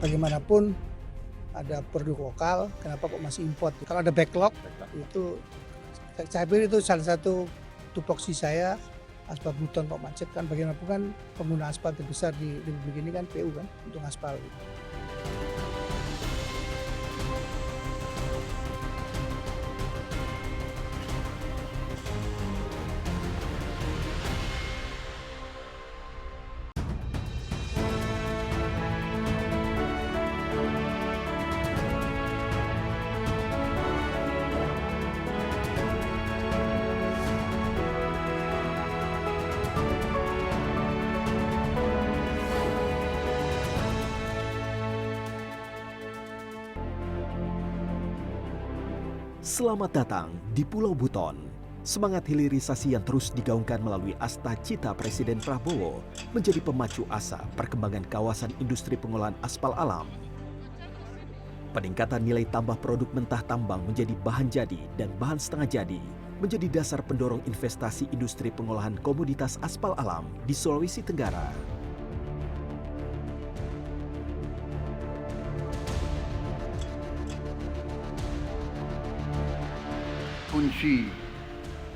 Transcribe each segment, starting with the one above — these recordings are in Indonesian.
bagaimanapun ada produk lokal, kenapa kok masih import? Kalau ada backlog, itu saya pikir itu salah satu tupoksi saya, aspal Buton kok macet kan, bagaimanapun kan pengguna aspal terbesar di Republik ini kan PU kan, untuk aspal. Selamat datang di Pulau Buton. Semangat hilirisasi yang terus digaungkan melalui Asta Cita Presiden Prabowo menjadi pemacu asa perkembangan kawasan industri pengolahan aspal alam. Peningkatan nilai tambah produk mentah tambang menjadi bahan jadi dan bahan setengah jadi menjadi dasar pendorong investasi industri pengolahan komoditas aspal alam di Sulawesi Tenggara. Kunci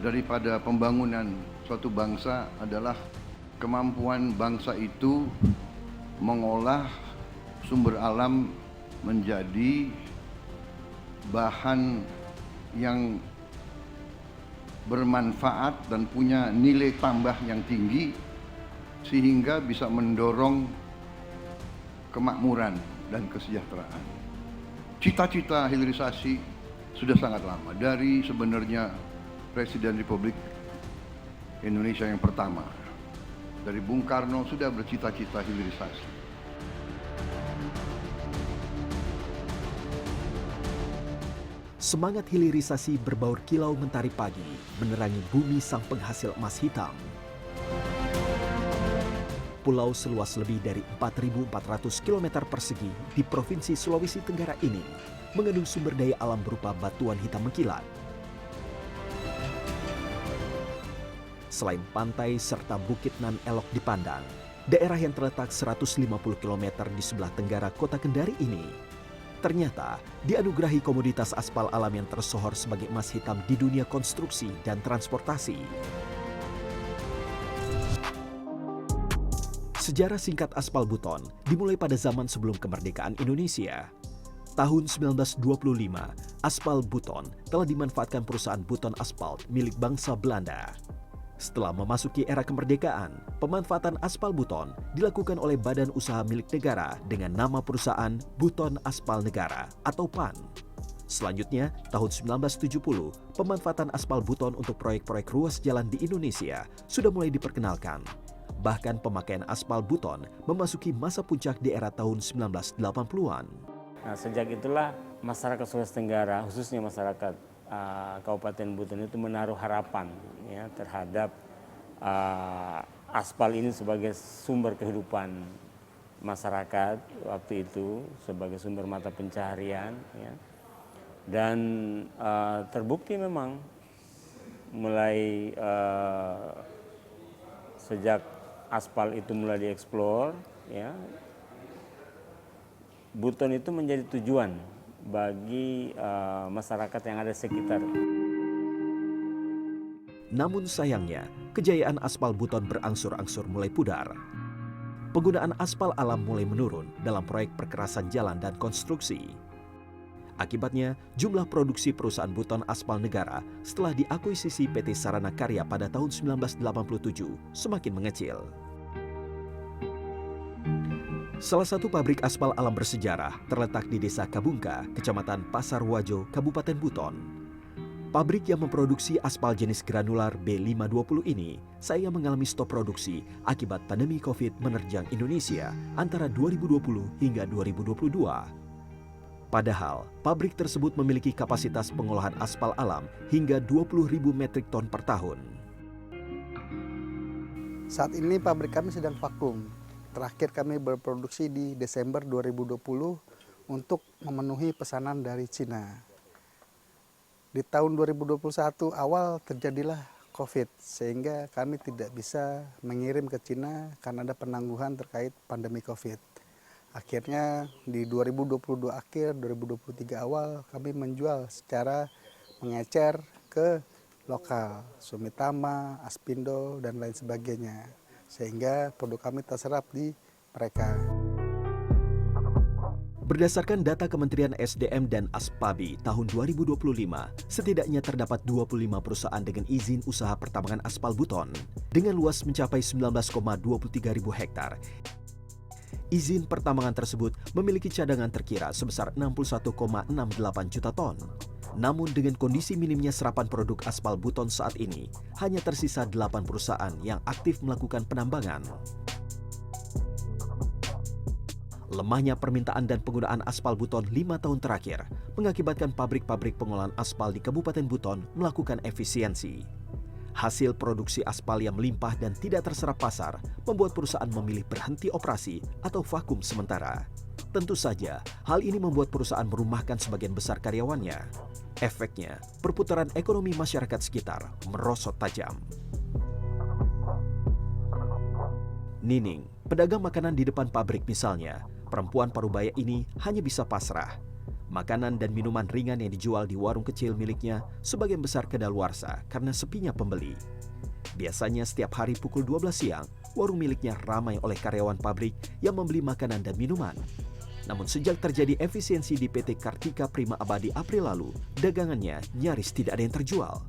daripada pembangunan suatu bangsa adalah kemampuan bangsa itu mengolah sumber alam menjadi bahan yang bermanfaat dan punya nilai tambah yang tinggi sehingga bisa mendorong kemakmuran dan kesejahteraan. Cita-cita hilirisasi sudah sangat lama, dari sebenarnya Presiden Republik Indonesia yang pertama, dari Bung Karno sudah bercita-cita hilirisasi. Semangat hilirisasi berbaur kilau mentari pagi menerangi bumi sang penghasil emas hitam. Pulau seluas lebih dari 4.400 km persegi di Provinsi Sulawesi Tenggara ini mengandung sumber daya alam berupa batuan hitam mengkilat. Selain pantai serta bukit nan elok dipandang, daerah yang terletak 150 km di sebelah tenggara kota Kendari ini ternyata dianugerahi komoditas aspal alam yang tersohor sebagai emas hitam di dunia konstruksi dan transportasi. Sejarah singkat aspal Buton dimulai pada zaman sebelum kemerdekaan Indonesia. Tahun 1925, aspal Buton telah dimanfaatkan perusahaan Buton Asphalt milik bangsa Belanda. Setelah memasuki era kemerdekaan, pemanfaatan aspal Buton dilakukan oleh badan usaha milik negara dengan nama perusahaan Buton Aspal Negara atau PAN. Selanjutnya, tahun 1970, pemanfaatan aspal Buton untuk proyek-proyek ruas jalan di Indonesia sudah mulai diperkenalkan. Bahkan pemakaian aspal Buton memasuki masa puncak di era tahun 1980-an. Nah, sejak itulah masyarakat Sulawesi Tenggara, khususnya masyarakat Kabupaten Buton itu menaruh harapan ya, terhadap aspal ini sebagai sumber kehidupan masyarakat waktu itu, sebagai sumber mata pencaharian. Ya. Dan terbukti memang mulai sejak aspal itu mulai dieksplor, ya, Buton itu menjadi tujuan bagi masyarakat yang ada sekitar. Namun sayangnya, kejayaan aspal Buton berangsur-angsur mulai pudar. Penggunaan aspal alam mulai menurun dalam proyek perkerasan jalan dan konstruksi. Akibatnya, jumlah produksi perusahaan Buton Aspal Negara setelah diakuisisi PT Sarana Karya pada tahun 1987 semakin mengecil. Salah satu pabrik aspal alam bersejarah terletak di Desa Kabungka, Kecamatan Pasar Wajo, Kabupaten Buton. Pabrik yang memproduksi aspal jenis granular B520 ini sayangnya mengalami stop produksi akibat pandemi COVID menerjang Indonesia antara 2020 hingga 2022. Padahal, pabrik tersebut memiliki kapasitas pengolahan aspal alam hingga 20.000 metrik ton per tahun. Saat ini pabrik kami sedang vakum. Terakhir kami berproduksi di Desember 2020 untuk memenuhi pesanan dari Cina. Di tahun 2021 awal terjadilah COVID, sehingga kami tidak bisa mengirim ke Cina karena ada penangguhan terkait pandemi COVID. Akhirnya di 2022 akhir, 2023 awal kami menjual secara mengecer ke lokal, Sumitama, Aspindo, dan lain sebagainya. Sehingga produk kami terserap di mereka. Berdasarkan data Kementerian SDM dan Aspabi tahun 2025, setidaknya terdapat 25 perusahaan dengan izin usaha pertambangan aspal buton dengan luas mencapai 19,23 ribu hektar. Izin pertambangan tersebut memiliki cadangan terkira sebesar 61,68 juta ton. Namun dengan kondisi minimnya serapan produk aspal buton saat ini, hanya tersisa 8 perusahaan yang aktif melakukan penambangan. Lemahnya permintaan dan penggunaan aspal buton 5 tahun terakhir mengakibatkan pabrik-pabrik pengolahan aspal di Kabupaten Buton melakukan efisiensi. Hasil produksi aspal yang melimpah dan tidak terserap pasar membuat perusahaan memilih berhenti operasi atau vakum sementara. Tentu saja, hal ini membuat perusahaan merumahkan sebagian besar karyawannya. Efeknya, perputaran ekonomi masyarakat sekitar merosot tajam. Nining, pedagang makanan di depan pabrik misalnya, perempuan parubaya ini hanya bisa pasrah. Makanan dan minuman ringan yang dijual di warung kecil miliknya sebagian besar kedaluarsa karena sepinya pembeli. Biasanya setiap hari pukul 12 siang, warung miliknya ramai oleh karyawan pabrik yang membeli makanan dan minuman. Namun sejak terjadi efisiensi di PT Kartika Prima Abadi April lalu, dagangannya nyaris tidak ada yang terjual.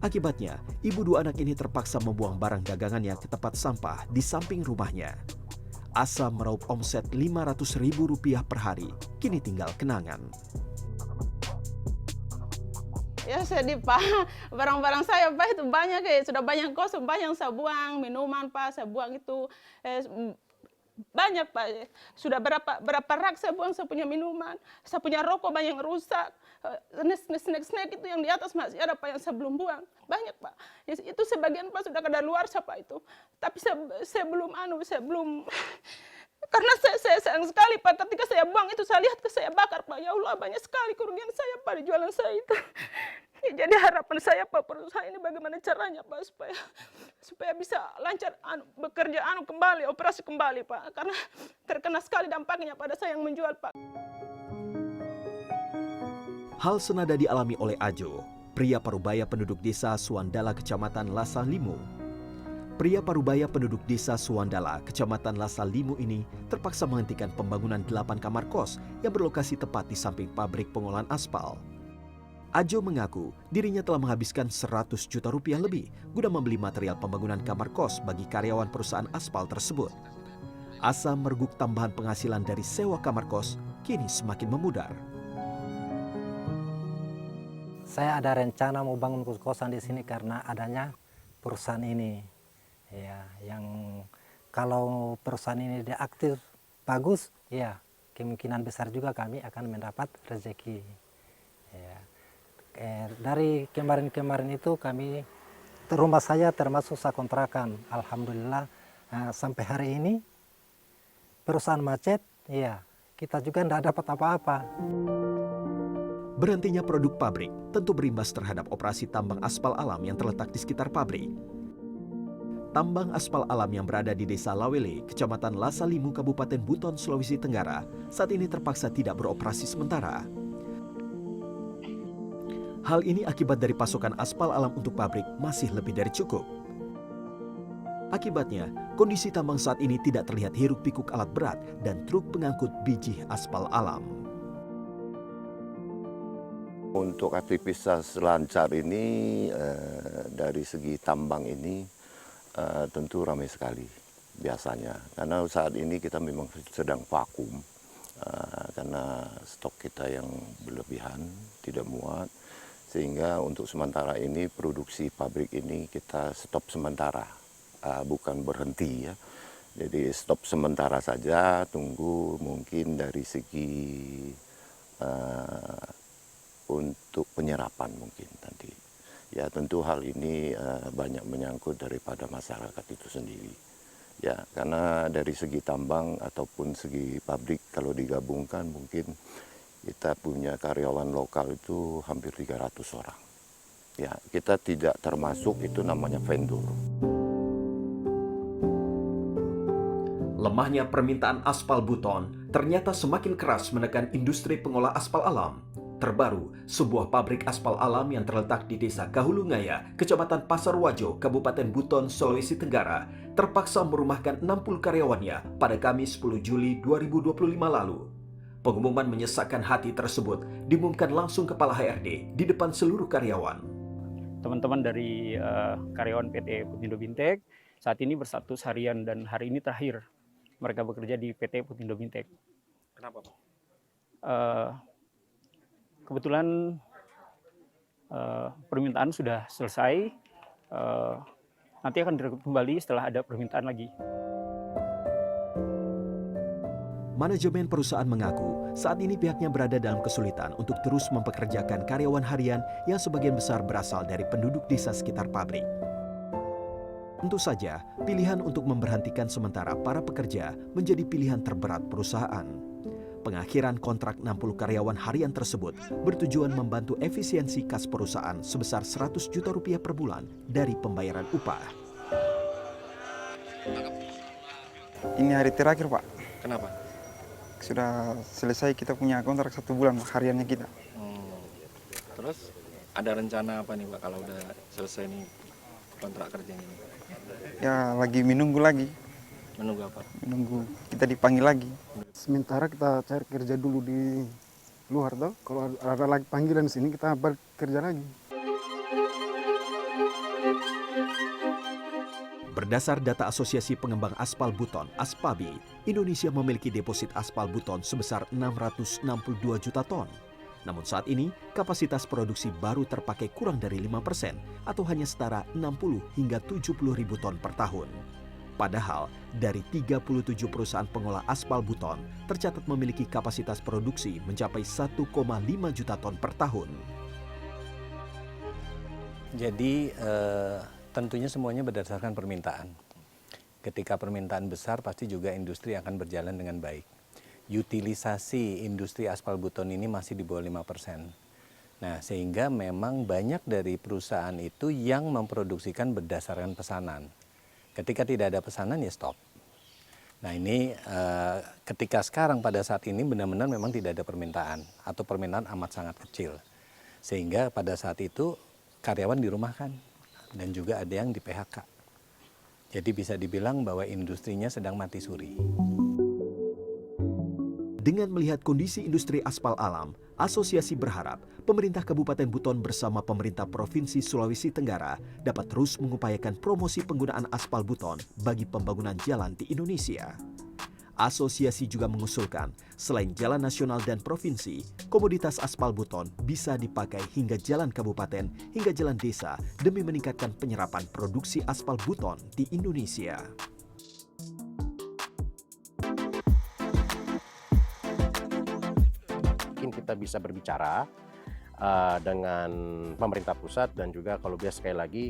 Akibatnya, ibu dua anak ini terpaksa membuang barang dagangannya ke tempat sampah di samping rumahnya. Asa meraup omset Rp500.000 per hari, kini tinggal kenangan. Ya sedih Pak, barang-barang saya Pak itu banyak, sudah banyak kosong, banyak saya buang, minuman Pak, saya buang itu banyak Pak. Sudah berapa rak saya buang, saya punya minuman, saya punya rokok banyak yang rusak. Snack itu yang di atas masih ada Pak yang saya belum buang, banyak Pak. Itu sebagian Pak sudah kadaluarsa Pak itu. Tapi saya belum karena saya sayang sekali Pak, ketika saya buang itu saya lihat saya bakar Pak. Ya Allah, banyak sekali kerugian saya Pak di jualan saya itu. Jadi harapan saya Pak, perusahaan ini bagaimana caranya Pak supaya bisa lancar bekerja kembali, operasi kembali Pak. Karena terkena sekali dampaknya pada saya yang menjual Pak. Hal senada dialami oleh Ajo, pria parubaya penduduk desa Suandala, Kecamatan Lasa Limu. Pria parubaya penduduk desa Suandala, Kecamatan Lasa Limu ini terpaksa menghentikan pembangunan 8 kamar kos yang berlokasi tepat di samping pabrik pengolahan aspal. Ajo mengaku dirinya telah menghabiskan Rp100 juta lebih guna membeli material pembangunan kamar kos bagi karyawan perusahaan aspal tersebut. Asa merguk tambahan penghasilan dari sewa kamar kos kini semakin memudar. Saya ada rencana mau bangun kos-kosan di sini karena adanya perusahaan ini. Ya, yang kalau perusahaan ini dia aktif bagus, ya kemungkinan besar juga kami akan mendapat rezeki. Ya. Dari kemarin-kemarin itu kami rumah saya termasuk saya kontrakan. Alhamdulillah sampai hari ini perusahaan macet, ya kita juga tidak dapat apa-apa. Berhentinya produk pabrik tentu berimbas terhadap operasi tambang aspal alam yang terletak di sekitar pabrik. Tambang aspal alam yang berada di Desa Lawele, Kecamatan Lasa Limu, Kabupaten Buton, Sulawesi Tenggara, saat ini terpaksa tidak beroperasi sementara. Hal ini akibat dari pasokan aspal alam untuk pabrik masih lebih dari cukup. Akibatnya, kondisi tambang saat ini tidak terlihat hiruk-pikuk alat berat dan truk pengangkut biji aspal alam. Untuk aktivitas lancar ini dari segi tambang ini tentu ramai sekali biasanya. Karena saat ini kita memang sedang vakum karena stok kita yang berlebihan, tidak muat. Sehingga untuk sementara ini produksi pabrik ini kita stop sementara, bukan berhenti ya. Jadi stop sementara saja, tunggu mungkin dari segi untuk penyerapan mungkin nanti. Ya tentu hal ini banyak menyangkut daripada masyarakat itu sendiri. Ya karena dari segi tambang ataupun segi pabrik kalau digabungkan mungkin kita punya karyawan lokal itu hampir 300 orang. Ya kita tidak termasuk itu namanya vendor. Lemahnya permintaan aspal buton ternyata semakin keras menekan industri pengolah aspal alam. Terbaru, sebuah pabrik aspal alam yang terletak di Desa Kahulungaya, Kecamatan Pasarwajo, Kabupaten Buton, Sulawesi Tenggara, terpaksa merumahkan 60 karyawannya pada Kamis 10 Juli 2025 lalu. Pengumuman menyesakkan hati tersebut diumumkan langsung Kepala HRD di depan seluruh karyawan. Teman-teman dari karyawan PT Putindo Bintek saat ini berstatus harian dan hari ini terakhir mereka bekerja di PT Putindo Bintek. Kenapa, Pak? Kebetulan permintaan sudah selesai, nanti akan direkrut kembali setelah ada permintaan lagi. Manajemen perusahaan mengaku saat ini pihaknya berada dalam kesulitan untuk terus mempekerjakan karyawan harian yang sebagian besar berasal dari penduduk desa sekitar pabrik. Tentu saja, pilihan untuk memberhentikan sementara para pekerja menjadi pilihan terberat perusahaan. Pengakhiran kontrak 60 karyawan harian tersebut bertujuan membantu efisiensi kas perusahaan sebesar 100 juta rupiah per bulan dari pembayaran upah. Ini hari terakhir, Pak. Kenapa? Sudah selesai kita punya kontrak 1 bulan hariannya kita. Terus ada rencana apa nih, Pak, kalau udah selesai nih kontrak kerjanya ini? Ya lagi menunggu lagi. Menunggu apa? Menunggu kita dipanggil lagi. Sementara kita cari kerja dulu di luar toh. Kalau ada lagi panggilan di sini kita bekerja lagi. Berdasar data Asosiasi Pengembang Aspal Buton, ASPABI, Indonesia memiliki deposit aspal buton sebesar 662 juta ton. Namun saat ini, kapasitas produksi baru terpakai kurang dari 5% atau hanya setara 60 hingga 70 ribu ton per tahun. Padahal, dari 37 perusahaan pengolah aspal buton tercatat memiliki kapasitas produksi mencapai 1,5 juta ton per tahun. Jadi tentunya semuanya berdasarkan permintaan. Ketika permintaan besar pasti juga industri akan berjalan dengan baik. Utilisasi industri aspal buton ini masih di bawah 5%. Nah, sehingga memang banyak dari perusahaan itu yang memproduksikan berdasarkan pesanan. Ketika tidak ada pesanan ya stop. Nah ini ketika sekarang pada saat ini benar-benar memang tidak ada permintaan atau permintaan amat sangat kecil. Sehingga pada saat itu karyawan dirumahkan dan juga ada yang di PHK. Jadi bisa dibilang bahwa industrinya sedang mati suri. Dengan melihat kondisi industri aspal alam, asosiasi berharap pemerintah Kabupaten Buton bersama pemerintah Provinsi Sulawesi Tenggara dapat terus mengupayakan promosi penggunaan aspal buton bagi pembangunan jalan di Indonesia. Asosiasi juga mengusulkan, selain jalan nasional dan provinsi, komoditas aspal buton bisa dipakai hingga jalan kabupaten hingga jalan desa demi meningkatkan penyerapan produksi aspal buton di Indonesia. Kita bisa berbicara dengan pemerintah pusat dan juga kalau bisa sekali lagi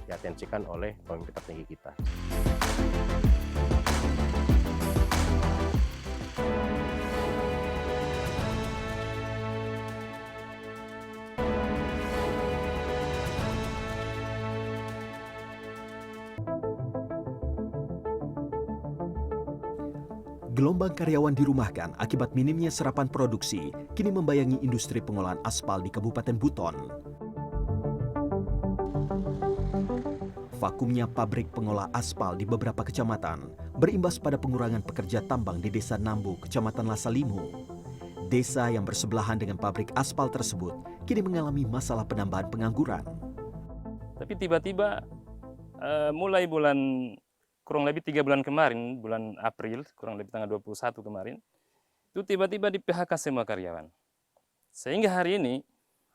diatensikan oleh pemimpin tertinggi kita. Gelombang karyawan dirumahkan akibat minimnya serapan produksi kini membayangi industri pengolahan aspal di Kabupaten Buton. Vakumnya pabrik pengolah aspal di beberapa kecamatan berimbas pada pengurangan pekerja tambang di Desa Nambu, Kecamatan Lasalimu. Desa yang bersebelahan dengan pabrik aspal tersebut kini mengalami masalah penambahan pengangguran. Tapi tiba-tiba mulai kurang lebih 3 bulan kemarin, bulan April, kurang lebih tanggal 21 kemarin, itu tiba-tiba di PHK semua karyawan. Sehingga hari ini,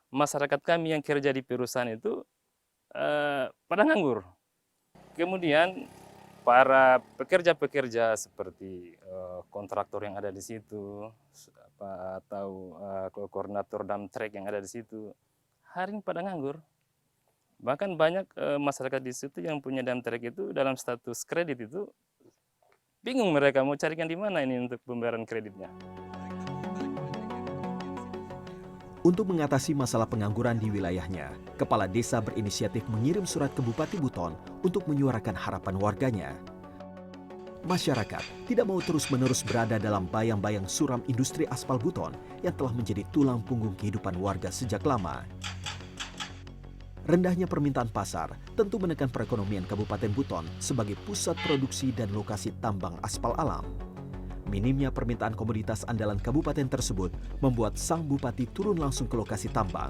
masyarakat kami yang kerja di perusahaan itu pada nganggur. Kemudian, para pekerja-pekerja seperti kontraktor yang ada di situ, atau koordinator dump track yang ada di situ, hari ini pada nganggur. Bahkan banyak masyarakat di situ yang punya dump track itu dalam status kredit itu bingung mereka mau carikan di mana ini untuk pembayaran kreditnya. Untuk mengatasi masalah pengangguran di wilayahnya, Kepala Desa berinisiatif mengirim surat ke Bupati Buton untuk menyuarakan harapan warganya. Masyarakat tidak mau terus-menerus berada dalam bayang-bayang suram industri aspal buton yang telah menjadi tulang punggung kehidupan warga sejak lama. Rendahnya permintaan pasar tentu menekan perekonomian Kabupaten Buton sebagai pusat produksi dan lokasi tambang aspal alam. Minimnya permintaan komoditas andalan kabupaten tersebut membuat sang bupati turun langsung ke lokasi tambang.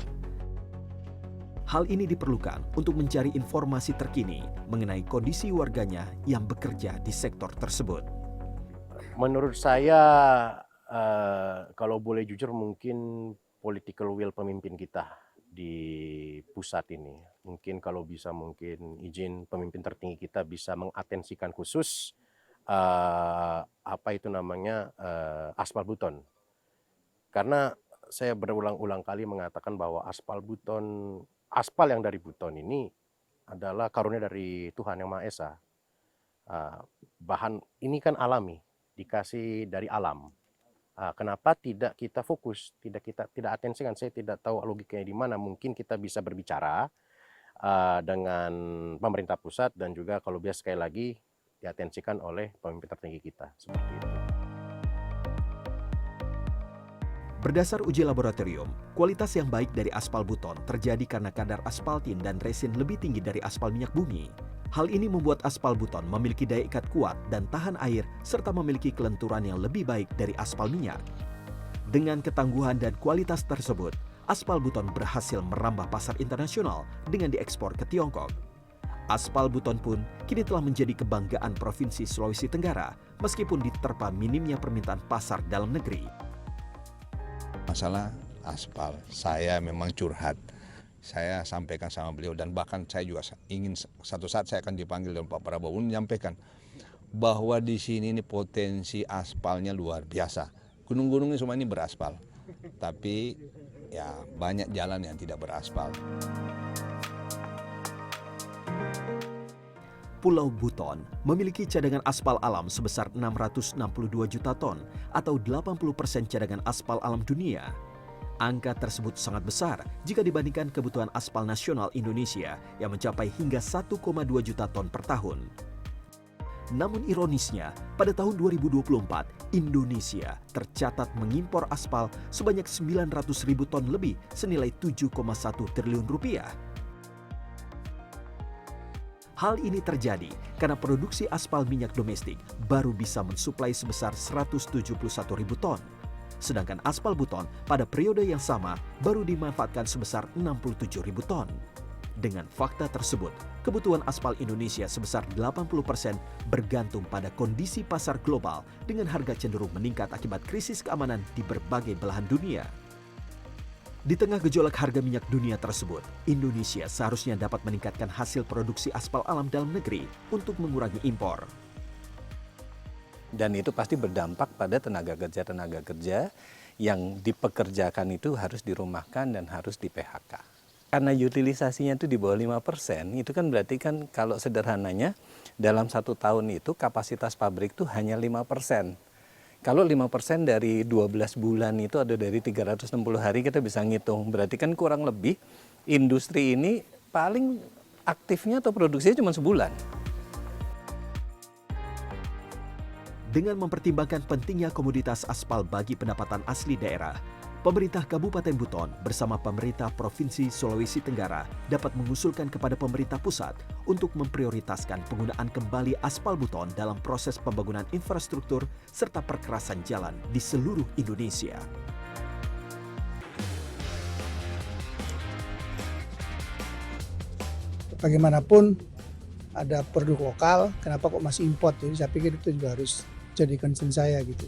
Hal ini diperlukan untuk mencari informasi terkini mengenai kondisi warganya yang bekerja di sektor tersebut. Menurut saya, kalau boleh jujur, mungkin political will pemimpin kita di pusat ini. Mungkin kalau bisa, mungkin izin pemimpin tertinggi kita bisa mengatensikan khusus aspal buton. Karena saya berulang-ulang kali mengatakan bahwa aspal yang dari Buton ini adalah karunia dari Tuhan Yang Maha Esa. Bahan ini kan alami, dikasih dari alam. Kenapa tidak kita fokus, tidak atensikan? Saya tidak tahu logikanya di mana. Mungkin kita bisa berbicara dengan pemerintah pusat dan juga kalau biasa sekali lagi diatensikan oleh pemimpin tertinggi kita, seperti itu. Berdasar uji laboratorium, kualitas yang baik dari aspal buton terjadi karena kadar aspaltin dan resin lebih tinggi dari aspal minyak bumi. Hal ini membuat aspal buton memiliki daya ikat kuat dan tahan air serta memiliki kelenturan yang lebih baik dari aspal minyak. Dengan ketangguhan dan kualitas tersebut, aspal buton berhasil merambah pasar internasional dengan diekspor ke Tiongkok. Aspal buton pun kini telah menjadi kebanggaan Provinsi Sulawesi Tenggara meskipun diterpa minimnya permintaan pasar dalam negeri. Masalah aspal, saya memang curhat. Saya sampaikan sama beliau dan bahkan saya juga ingin satu saat saya akan dipanggil oleh Pak Prabowo menyampaikan bahwa di sini ini potensi aspalnya luar biasa. Gunung-gunungnya semua ini beraspal, tapi ya banyak jalan yang tidak beraspal. Pulau Buton memiliki cadangan aspal alam sebesar 662 juta ton atau 80% cadangan aspal alam dunia. Angka tersebut sangat besar jika dibandingkan kebutuhan aspal nasional Indonesia yang mencapai hingga 1,2 juta ton per tahun. Namun ironisnya, pada tahun 2024, Indonesia tercatat mengimpor aspal sebanyak 900.000 ton lebih senilai 7,1 triliun rupiah. Hal ini terjadi karena produksi aspal minyak domestik baru bisa mensuplai sebesar 171.000 ton. Sedangkan aspal buton pada periode yang sama baru dimanfaatkan sebesar 67.000 ton. Dengan fakta tersebut, kebutuhan aspal Indonesia sebesar 80% bergantung pada kondisi pasar global dengan harga cenderung meningkat akibat krisis keamanan di berbagai belahan dunia. Di tengah gejolak harga minyak dunia tersebut, Indonesia seharusnya dapat meningkatkan hasil produksi aspal alam dalam negeri untuk mengurangi impor. Dan itu pasti berdampak pada tenaga kerja yang dipekerjakan itu harus dirumahkan dan harus di PHK. Karena utilisasinya itu di bawah 5%, itu kan berarti kan kalau sederhananya dalam 1 tahun itu kapasitas pabrik itu hanya 5%. Kalau 5% dari 12 bulan itu ada dari 360 hari kita bisa ngitung. Berarti kan kurang lebih industri ini paling aktifnya atau produksinya cuma sebulan. Dengan mempertimbangkan pentingnya komoditas aspal bagi pendapatan asli daerah, pemerintah Kabupaten Buton bersama pemerintah Provinsi Sulawesi Tenggara dapat mengusulkan kepada pemerintah pusat untuk memprioritaskan penggunaan kembali aspal buton dalam proses pembangunan infrastruktur serta perkerasan jalan di seluruh Indonesia. Bagaimanapun ada produk lokal, kenapa kok masih import? Jadi saya pikir itu juga harus jadi concern saya gitu.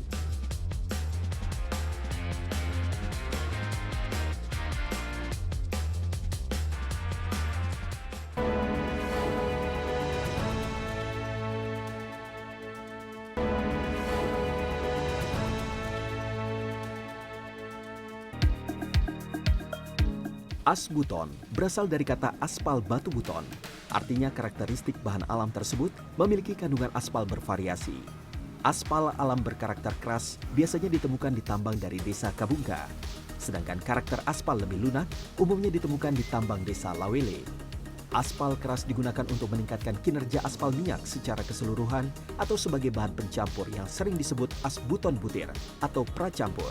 As buton berasal dari kata aspal batu buton. Artinya karakteristik bahan alam tersebut memiliki kandungan aspal bervariasi. Aspal alam berkarakter keras biasanya ditemukan di tambang dari desa Kabungka. Sedangkan karakter aspal lebih lunak umumnya ditemukan di tambang desa Lawele. Aspal keras digunakan untuk meningkatkan kinerja aspal minyak secara keseluruhan atau sebagai bahan pencampur yang sering disebut asbuton butir atau pracampur.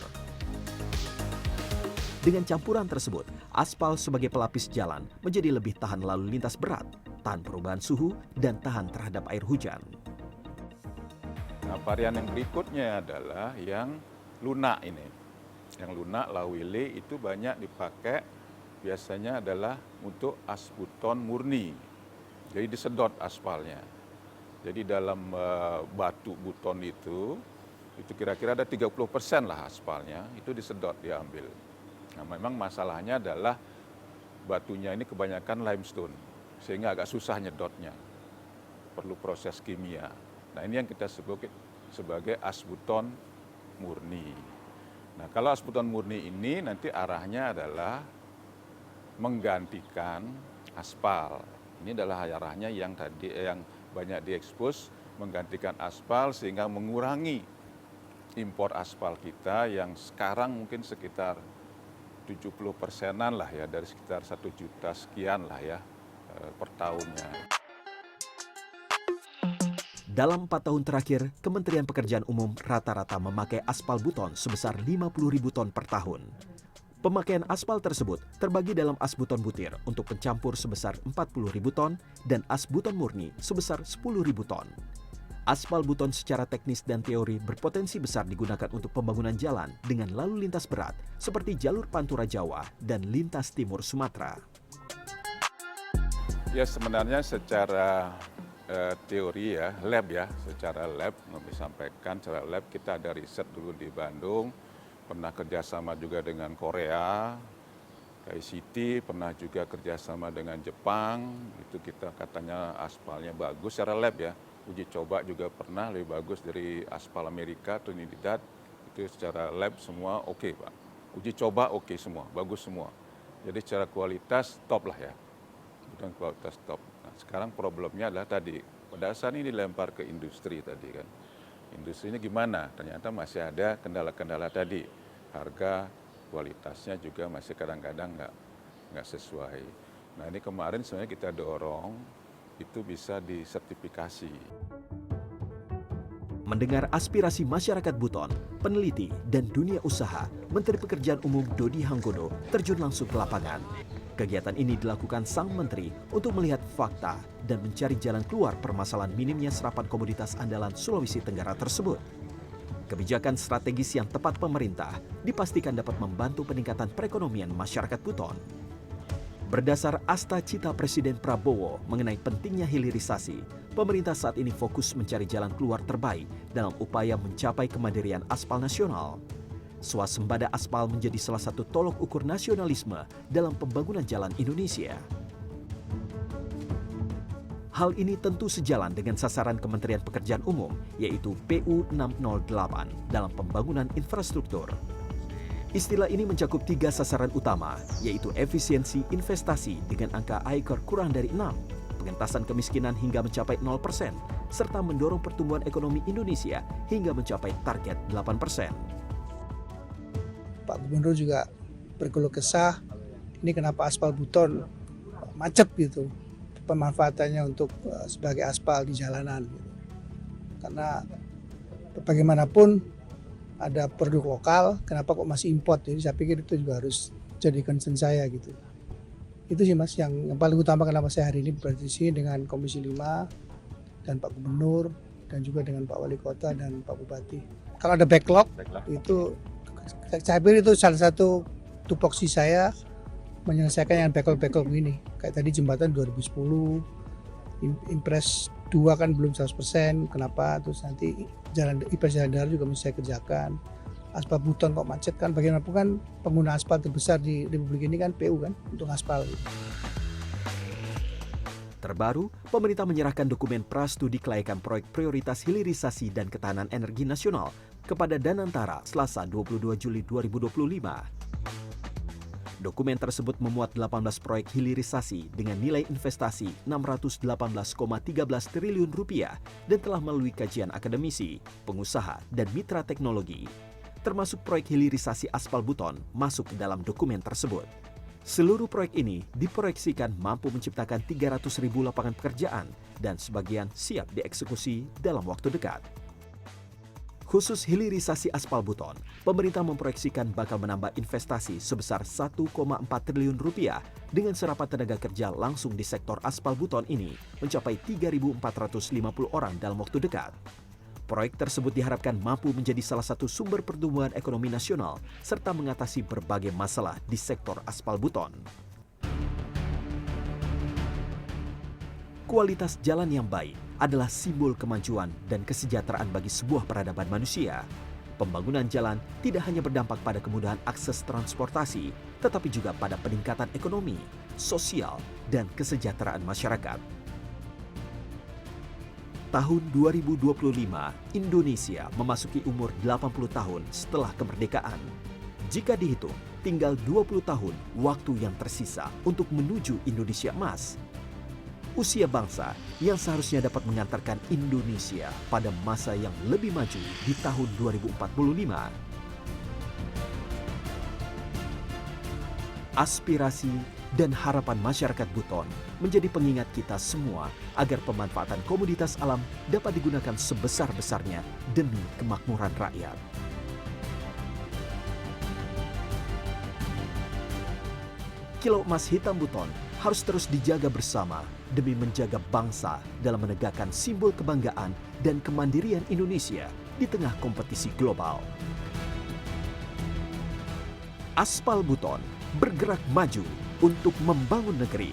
Dengan campuran tersebut, aspal sebagai pelapis jalan menjadi lebih tahan lalu lintas berat, tahan perubahan suhu, dan tahan terhadap air hujan. Nah, varian yang berikutnya adalah yang lunak ini. Yang lunak lawile itu banyak dipakai biasanya adalah untuk asbuton murni. Jadi disedot aspalnya. Jadi dalam batu buton itu kira-kira ada 30% lah aspalnya, itu disedot, diambil. Nah, memang masalahnya adalah batunya ini kebanyakan limestone, sehingga agak susah nyedotnya. Perlu proses kimia. Nah, ini yang kita sebut sebagai asbuton murni. Nah, kalau asbuton murni ini nanti arahnya adalah menggantikan aspal. Ini adalah arahnya yang banyak diekspos, menggantikan aspal sehingga mengurangi impor aspal kita yang sekarang mungkin sekitar 70%-an lah ya, dari sekitar 1 juta sekian lah ya per tahunnya. Dalam 4 tahun terakhir, Kementerian Pekerjaan Umum rata-rata memakai aspal buton sebesar 50.000 ton per tahun. Pemakaian aspal tersebut terbagi dalam asbuton butir untuk pencampur sebesar 40.000 ton dan asbuton murni sebesar 10.000 ton. Aspal buton secara teknis dan teori berpotensi besar digunakan untuk pembangunan jalan dengan lalu lintas berat seperti jalur Pantura Jawa dan lintas timur Sumatera. Ya, sebenarnya secara teori ya, lab ya, secara lab, kami sampaikan secara lab kita ada riset dulu di Bandung, pernah kerjasama juga dengan Korea, KICT, pernah juga kerjasama dengan Jepang, itu kita katanya aspalnya bagus secara lab ya. Uji coba juga pernah lebih bagus dari aspal Amerika, Trinidad, itu secara lab semua oke, Pak. Uji coba oke semua, bagus semua. Jadi secara kualitas top lah ya, bukan kualitas top. Nah, sekarang problemnya adalah tadi, pada saat ini dilempar ke industri tadi kan. Industrinya gimana? Ternyata masih ada kendala-kendala tadi. Harga, kualitasnya juga masih kadang-kadang nggak sesuai. Nah, ini kemarin sebenarnya kita dorong itu bisa disertifikasi. Mendengar aspirasi masyarakat Buton, peneliti, dan dunia usaha, Menteri Pekerjaan Umum Dodi Hanggodo terjun langsung ke lapangan. Kegiatan ini dilakukan sang menteri untuk melihat fakta dan mencari jalan keluar permasalahan minimnya serapan komoditas andalan Sulawesi Tenggara tersebut. Kebijakan strategis yang tepat pemerintah dipastikan dapat membantu peningkatan perekonomian masyarakat Buton. Berdasar asta cita Presiden Prabowo mengenai pentingnya hilirisasi, pemerintah saat ini fokus mencari jalan keluar terbaik dalam upaya mencapai kemandirian aspal nasional. Swasembada aspal menjadi salah satu tolok ukur nasionalisme dalam pembangunan jalan Indonesia. Hal ini tentu sejalan dengan sasaran Kementerian Pekerjaan Umum, yaitu PU 608 dalam pembangunan infrastruktur. Istilah ini mencakup 3 sasaran utama, yaitu efisiensi investasi dengan angka AIKR kurang dari 6, pengentasan kemiskinan hingga mencapai 0%, serta mendorong pertumbuhan ekonomi Indonesia hingga mencapai target 8%. Pak Gubernur juga berkeluh kesah, ini kenapa aspal buton macet gitu, pemanfaatannya untuk sebagai aspal di jalanan. Gitu. Karena bagaimanapun ada produk lokal, kenapa kok masih import? Jadi saya pikir itu juga harus jadi concern saya gitu. Itu sih Mas yang paling utama kenapa saya hari ini berdiskusi dengan Komisi 5 dan Pak Gubernur dan juga dengan Pak Wali Kota dan Pak Bupati. Kalau ada backlog. Itu saya pikir itu salah satu tupoksi saya menyelesaikan yang backlog ini. Kayak tadi jembatan 2010, Impres 2 kan belum 100%, kenapa? Terus nanti Impres Jalan Darat juga mesti saya kerjakan. Aspal buton kok macet kan, bagaimanapun kan pengguna aspal terbesar di Republik ini kan PU kan, untuk aspal. Terbaru, pemerintah menyerahkan dokumen prastudi kelayakan proyek prioritas hilirisasi dan ketahanan energi nasional kepada Danantara Selasa 22 Juli 2025. Dokumen tersebut memuat 18 proyek hilirisasi dengan nilai investasi 618,13 triliun rupiah dan telah melalui kajian akademisi, pengusaha, dan mitra teknologi. Termasuk proyek hilirisasi aspal buton masuk ke dalam dokumen tersebut. Seluruh proyek ini diproyeksikan mampu menciptakan 300.000 lapangan pekerjaan dan sebagian siap dieksekusi dalam waktu dekat. Khusus hilirisasi aspal buton, pemerintah memproyeksikan bakal menambah investasi sebesar 1,4 triliun rupiah dengan serapan tenaga kerja langsung di sektor aspal buton ini mencapai 3.450 orang dalam waktu dekat. Proyek tersebut diharapkan mampu menjadi salah satu sumber pertumbuhan ekonomi nasional serta mengatasi berbagai masalah di sektor aspal buton. Kualitas jalan yang baik adalah simbol kemajuan dan kesejahteraan bagi sebuah peradaban manusia. Pembangunan jalan tidak hanya berdampak pada kemudahan akses transportasi, tetapi juga pada peningkatan ekonomi, sosial, dan kesejahteraan masyarakat. Tahun 2025, Indonesia memasuki umur 80 tahun setelah kemerdekaan. Jika dihitung, tinggal 20 tahun waktu yang tersisa untuk menuju Indonesia emas. Usia bangsa yang seharusnya dapat mengantarkan Indonesia pada masa yang lebih maju di tahun 2045. Aspirasi dan harapan masyarakat Buton menjadi pengingat kita semua agar pemanfaatan komoditas alam dapat digunakan sebesar-besarnya demi kemakmuran rakyat. Kilau Emas Hitam Buton harus terus dijaga bersama demi menjaga bangsa dalam menegakkan simbol kebanggaan dan kemandirian Indonesia di tengah kompetisi global. Aspal Buton bergerak maju untuk membangun negeri